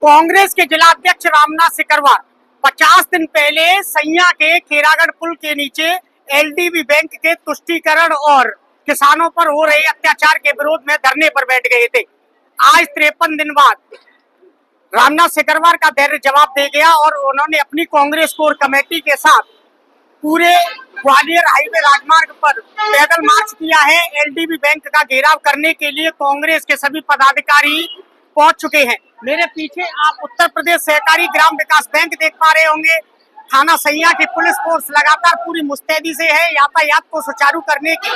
कांग्रेस के जिलाध्यक्ष रामनाथ सिकरवार 50 दिन पहले सैया के खेरागढ़ पुल के नीचे एलडीबी बैंक के तुष्टीकरण और किसानों पर हो रहे अत्याचार के विरोध में धरने पर बैठ गए थे। आज 53 दिन बाद रामनाथ सिकरवार का धैर्य जवाब दे गया और उन्होंने अपनी कांग्रेस कोर कमेटी के साथ पूरे ग्वालियर हाईवे राजमार्ग पर पैदल मार्च किया है। एलडीबी बैंक का घेराव करने के लिए कांग्रेस के सभी पदाधिकारी पहुंच चुके हैं। मेरे पीछे आप उत्तर प्रदेश सहकारी ग्राम विकास बैंक देख पा रहे होंगे। थाना सैया की पुलिस फोर्स लगातार पूरी मुस्तैदी से है। यातायात को सुचारू करने की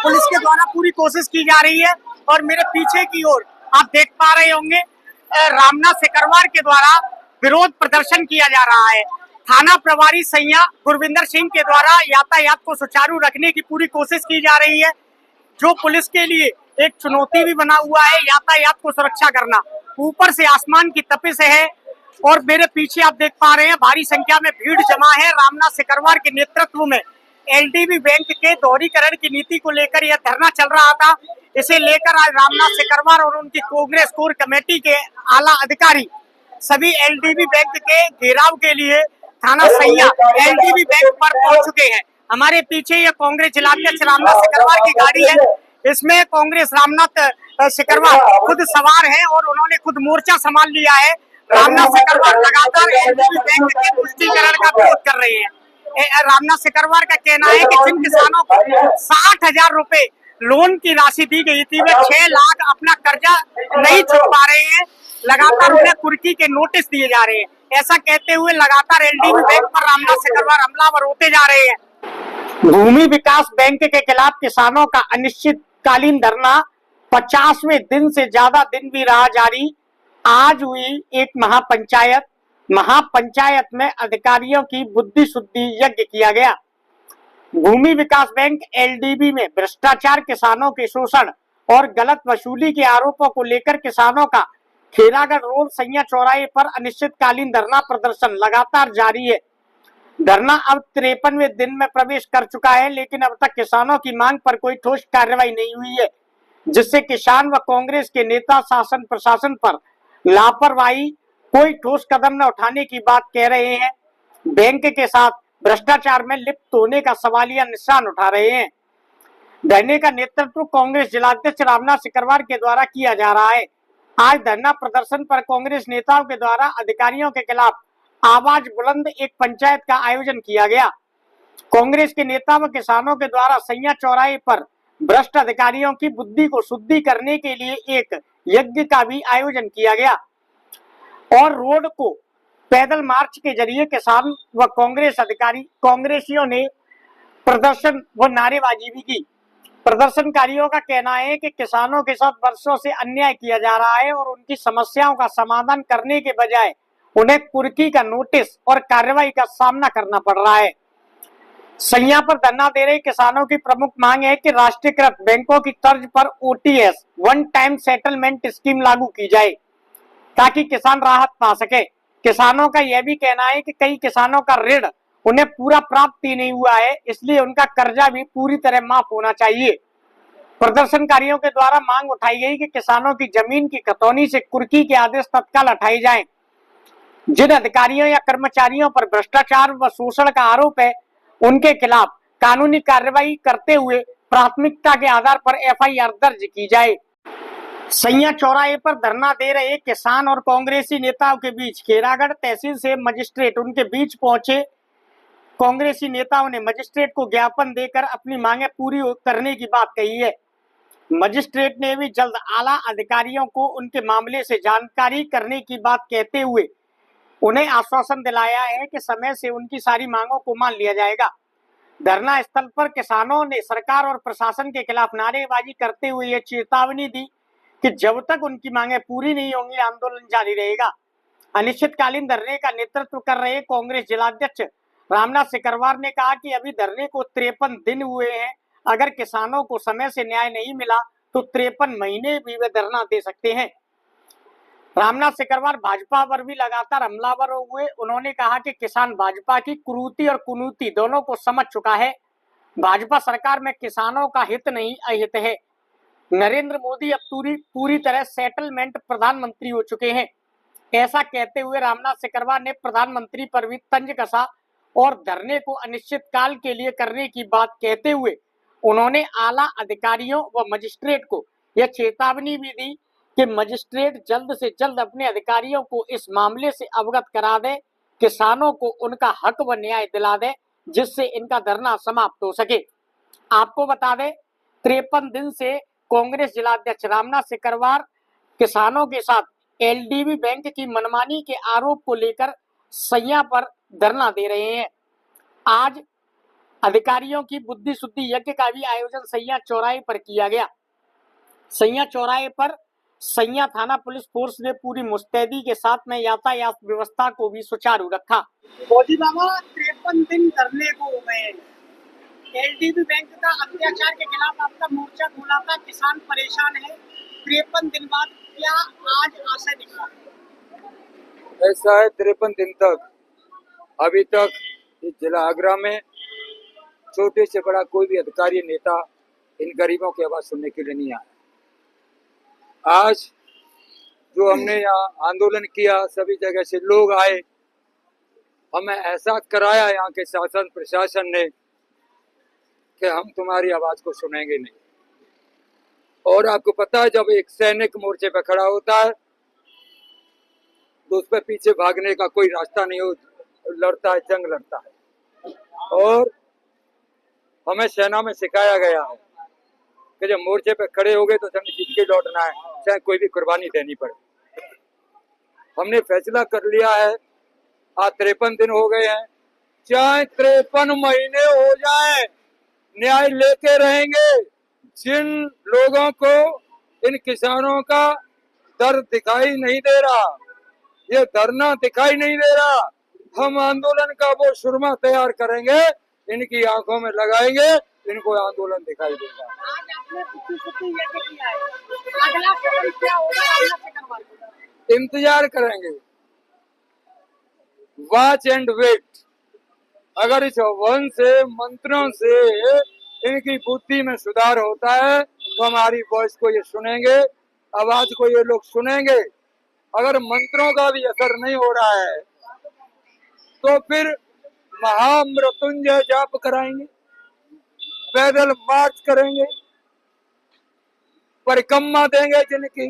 पुलिस के द्वारा पूरी कोशिश की जा रही है। और मेरे पीछे की ओर आप देख पा रहे होंगे रामनाथ सिकरवार के द्वारा विरोध प्रदर्शन किया जा रहा है। थाना प्रभारी सैया गुरविंदर सिंह के द्वारा यातायात को सुचारू रखने की पूरी कोशिश की जा रही है, जो पुलिस के लिए एक चुनौती भी बना हुआ है यातायात को सुरक्षा करना। ऊपर से आसमान की तपिश है और मेरे पीछे आप देख पा रहे हैं भारी संख्या में भीड़ जमा है। रामनाथ सिकरवार के नेतृत्व में एलडीबी बैंक के दोहरीकरण की नीति को लेकर यह धरना चल रहा था। इसे लेकर आज रामनाथ सिकरवार और उनकी कांग्रेस कोर कमेटी के आला अधिकारी सभी एलडीबी बैंक के घेराव के लिए थाना सैया एलडीबी बैंक पर पहुंच चुके हैं। हमारे पीछे ये कांग्रेस जिलाध्यक्ष रामनाथ सिकरवार की गाड़ी है। इसमें कांग्रेस रामनाथ सिकरवार खुद सवार है और उन्होंने खुद मोर्चा संभाल लिया है। रामनाथ सिकरवार लगातार एलडीबी बैंक के पुष्टीकरण का विरोध कर रहे हैं। रामनाथ सिकरवार का कहना है कि जिन किसानों को 60,000 रुपए लोन की राशि दी गई थी, वे 6 लाख अपना कर्जा नहीं चुका पा रहे हैं। लगातार उन्हें कुर्की के नोटिस दिए जा रहे हैं। ऐसा कहते हुए लगातार एलडीबी बैंक पर रामनाथ सिकरवार हमलावर होते जा रहे हैं। भूमि विकास बैंक के खिलाफ किसानों का अनिश्चितकालीन धरना 50वें दिन से ज्यादा दिन भी रहा जारी। आज हुई एक महापंचायत में अधिकारियों की बुद्धि शुद्धि यज्ञ किया गया। भूमि विकास बैंक एलडीबी में भ्रष्टाचार, किसानों के शोषण और गलत वसूली के आरोपों को लेकर किसानों का खेरागढ़ रोड सैया चौराहे पर अनिश्चितकालीन धरना प्रदर्शन लगातार जारी है। धरना अब 53वें दिन में प्रवेश कर चुका है, लेकिन अब तक किसानों की मांग पर कोई ठोस कार्रवाई नहीं हुई है, जिससे किसान व कांग्रेस के नेता शासन प्रशासन पर लापरवाही, कोई ठोस कदम न उठाने की बात कह रहे हैं। बैंक के साथ भ्रष्टाचार में लिप्त होने का सवालिया निशान उठा रहे हैं। धरने का नेतृत्व कांग्रेस जिलाध्यक्ष रामनाथ सिकरवार के द्वारा किया जा रहा है। आज धरना प्रदर्शन पर कांग्रेस नेताओं के द्वारा अधिकारियों के खिलाफ आवाज बुलंद एक पंचायत का आयोजन किया गया। कांग्रेस के नेता व किसानों के द्वारा सैया चौराहे पर भ्रष्ट अधिकारियों की बुद्धि को शुद्धि करने के लिए एक यज्ञ का भी आयोजन किया गया और रोड को पैदल मार्च के जरिए किसान व कांग्रेसियों ने प्रदर्शन व नारेबाजी भी की। प्रदर्शनकारियों का कहना है कि किसानों के साथ वर्षों से अन्याय किया जा रहा है और उनकी समस्याओं का समाधान करने के बजाय उन्हें कुर्की का नोटिस और कार्रवाई का सामना करना पड़ रहा है। सैया पर धरना दे रहे किसानों की प्रमुख मांग है कि राष्ट्रीयकृत बैंकों की तर्ज पर OTS one time settlement scheme लागू की जाए, ताकि किसान राहत पा सके। किसानों का यह भी कहना है कि कई किसानों का ऋण उन्हें पूरा प्राप्त ही नहीं हुआ है, इसलिए उनका कर्जा भी पूरी तरह माफ होना चाहिए। प्रदर्शनकारियों के द्वारा मांग उठाई गई कि किसानों की जमीन की खतौनी से कुर्की के आदेश तत्काल हटाए जाएं। जिन अधिकारियों या कर्मचारियों पर भ्रष्टाचार व शोषण का आरोप है, उनके खिलाफ कानूनी कार्रवाई करते हुए प्राथमिकता के आधार पर एफआईआर दर्ज की जाए। सैया चौराहे पर धरना दे रहे किसान और कांग्रेसी नेताओं के बीच खेरागढ़ तहसील से मजिस्ट्रेट उनके बीच पहुंचे। कांग्रेसी नेताओं ने मजिस्ट्रेट को ज्ञापन देकर अपनी मांगे पूरी करने की बात कही है। मजिस्ट्रेट ने भी जल्द आला अधिकारियों को उनके मामले से जानकारी करने की बात कहते हुए उन्हें आश्वासन दिलाया है कि समय से उनकी सारी मांगों को मान लिया जाएगा। धरना स्थल पर किसानों ने सरकार और प्रशासन के खिलाफ नारेबाजी करते हुए यह चेतावनी दी कि जब तक उनकी मांगे पूरी नहीं होंगी, आंदोलन जारी रहेगा। अनिश्चितकालीन धरने का नेतृत्व कर रहे कांग्रेस जिलाध्यक्ष रामनाथ सिकरवार ने कहा कि अभी धरने को 53 दिन हुए हैं। अगर किसानों को समय से न्याय नहीं मिला तो 53 महीने भी वे धरना दे सकते हैं। रामनाथ सिकरवार भाजपा पर भी लगातार हमलावर हुए। उन्होंने कहा कि किसान भाजपा की कुरीति और कुनीति दोनों को समझ चुका है। भाजपा सरकार में किसानों का हित नहीं अहित है। नरेंद्र मोदी अब पूरी तरह सेटलमेंट प्रधानमंत्री हो चुके हैं। ऐसा कहते हुए रामनाथ सिकरवार ने प्रधानमंत्री पर भी तंज कसा और धरने को अनिश्चित काल के लिए करने की बात कहते हुए उन्होंने आला अधिकारियों व मजिस्ट्रेट को यह चेतावनी भी दी कि मजिस्ट्रेट जल्द से जल्द अपने अधिकारियों को इस मामले से अवगत करा दे, किसानों को उनका हक व न्याय दिला दे, जिससे इनका धरना समाप्त हो सके। आपको बता दें, 53 दिन से कांग्रेस जिलाध्यक्ष रामनाथ सिकरवार किसानों के साथ एलडीबी बैंक की मनमानी के आरोप को लेकर सैया पर धरना दे रहे हैं। आज अधिकारियों की बुद्धि शुद्धि यज्ञ का भी आयोजन सैया चौराहे पर किया गया। सैया चौराहे पर सैया थाना पुलिस फोर्स ने पूरी मुस्तैदी के साथ में यातायात व्यवस्था को भी सुचारू रखा। मोदी बाबा 53 दिन धरने को हो गए। एलडीबी बैंक का अत्याचार के खिलाफ आपका मोर्चा खोला था, किसान परेशान है। 53 दिन बाद क्या आज आशा दिखा? ऐसा है, 53 दिन तक अभी तक इस जिला आगरा में छोटे से बड़ा कोई भी अधिकारी नेता इन गरीबों की आवाज सुनने के लिए नहीं आया। आज जो हमने यहाँ आंदोलन किया, सभी जगह से लोग आए, हमें एहसास कराया यहाँ के शासन प्रशासन ने कि हम तुम्हारी आवाज को सुनेंगे नहीं। और आपको पता है, जब एक सैनिक मोर्चे पर खड़ा होता है तो उस पर पीछे भागने का कोई रास्ता नहीं हो, लड़ता है, जंग लड़ता है। और हमें सेना में सिखाया गया है कि जब मोर्चे पे खड़े हो गए तो जंग जीत के लौटना है, चाहे कोई भी कुर्बानी देनी पड़े। हमने फैसला कर लिया है, आज 53 दिन हो गए हैं, चाहे 53 महीने हो जाए, न्याय लेके रहेंगे। जिन लोगों को, इन किसानों का दर्द दिखाई नहीं दे रहा, ये धरना दिखाई नहीं दे रहा, हम आंदोलन का वो सुरमा तैयार करेंगे, इनकी आंखों में लगाएंगे, इनको आंदोलन दिखाई देगा। आज आपने किया है, अगला कदम क्या होगा? इंतजार करेंगे, वॉच एंड वेट। अगर इस वन से, मंत्रों से इनकी बुद्धि में सुधार होता है तो हमारी वॉइस को ये सुनेंगे, आवाज को ये लोग सुनेंगे। अगर मंत्रों का भी असर नहीं हो रहा है तो फिर महामृत्युंजय जाप कराएंगे, पैदल मार्च करेंगे, परिक्रमा देंगे, जिनकी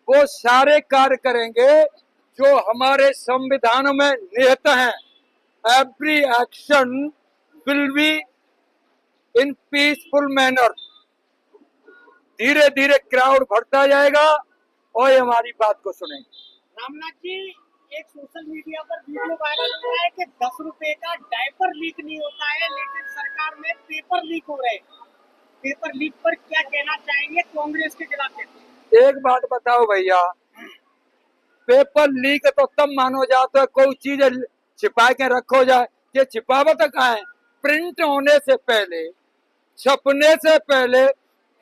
वो सारे कार्य करेंगे जो हमारे संविधान में निहित हैं। Every action will be in peaceful manner. धीरे धीरे क्राउड बढ़ता जाएगा और ये हमारी बात को सुनेंगे। रामनाथ जी, एक सोशल मीडिया पर वीडियो वायरल हुआ है कि 10 रुपए का डायपर लीक नहीं होता है, लेकिन सरकार में पेपर लीक हो रहे हैं। पेपर लीक पर क्या कहना चाहेंगे कांग्रेस के खिलाफ? एक बात बताओ भैया, पेपर लीक तो तब मानो जाता है कोई चीज छिपा के रखो जाए, ये छिपावट कहाँ है? प्रिंट होने से पहले, छपने से पहले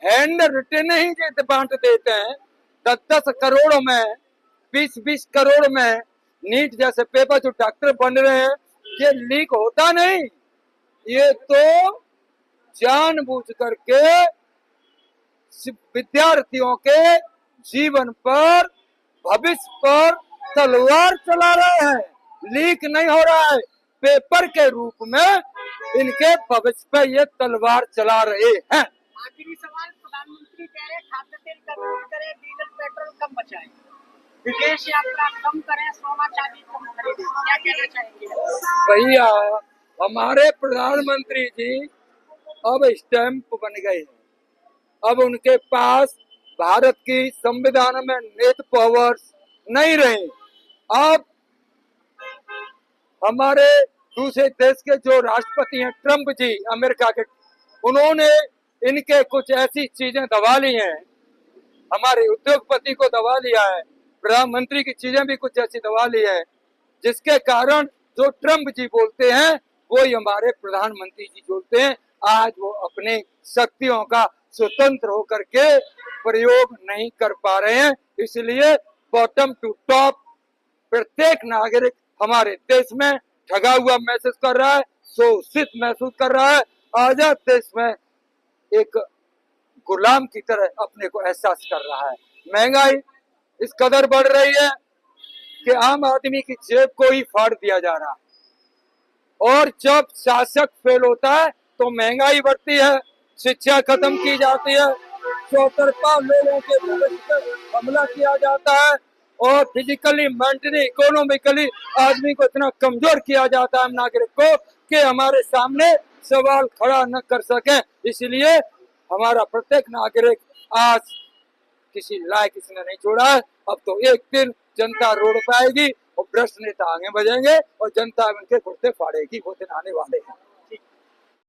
हैंड रिटन ही बांट देते हैं। 10-10 करोड़ में, 20-20 करोड़ में नीट जैसे पेपर जो डॉक्टर बन रहे हैं, ये लीक होता नहीं। ये तो जानबूझ करके विद्यार्थियों के जीवन पर, भविष्य पर तलवार चला रहे हैं। लीक नहीं हो रहा है, पेपर के रूप में इनके भविष्य पे ये तलवार चला रहे हैं। आखिरी सवाल, प्रधानमंत्री कह रहे खाद्य तेल कम करें, डीजल पेट्रोल कम बचाएं, विदेश यात्रा कम करें, सोना चांदी कम खरीदें, क्या कहना चाहेंगे? भैया, हमारे प्रधानमंत्री जी अब स्टैंप बन गए हैं। अब उनके पास भारत की संविधान में निहित पावर्स नहीं रहे। अब हमारे दूसरे देश के जो राष्ट्रपति हैं, ट्रम्प जी, अमेरिका के, उन्होंने इनके कुछ ऐसी चीजें दबा ली हैं, हमारे उद्योगपति को दबा लिया है, प्रधानमंत्री की चीजें भी कुछ ऐसी दबा ली है, जिसके कारण जो ट्रम्प जी बोलते हैं वो ही हमारे प्रधानमंत्री जी बोलते हैं। आज वो अपने शक्तियों का स्वतंत्र होकर के प्रयोग नहीं कर पा रहे हैं, इसलिए बॉटम टू टॉप प्रत्येक नागरिक हमारे देश में ठगा हुआ महसूस कर रहा है, शोषित महसूस कर रहा है, आजाद देश में एक गुलाम की तरह अपने को एहसास कर रहा है। महंगाई इस कदर बढ़ रही है, कि आम आदमी की जेब को ही फाड़ दिया जा रहा है। और जब शासक फेल होता है तो महंगाई बढ़ती है, शिक्षा खत्म की जाती है, चौतरफा लोगों के भविष्य पर हमला किया जाता है और फिजिकली, मेंटली, इकोनॉमिकली आदमी को इतना कमजोर किया जाता है, नागरिक को, कि हमारे सामने सवाल खड़ा न कर सके। इसलिए हमारा प्रत्येक नागरिक आज किसी लायक इसने नहीं छोड़ा है। अब तो एक दिन जनता रोड पे आएगी और भ्रष्ट नेता आगे बढ़ेंगे और जनता उनके कुर्ते फाड़ेगी। वो दिन आने वाले हैं।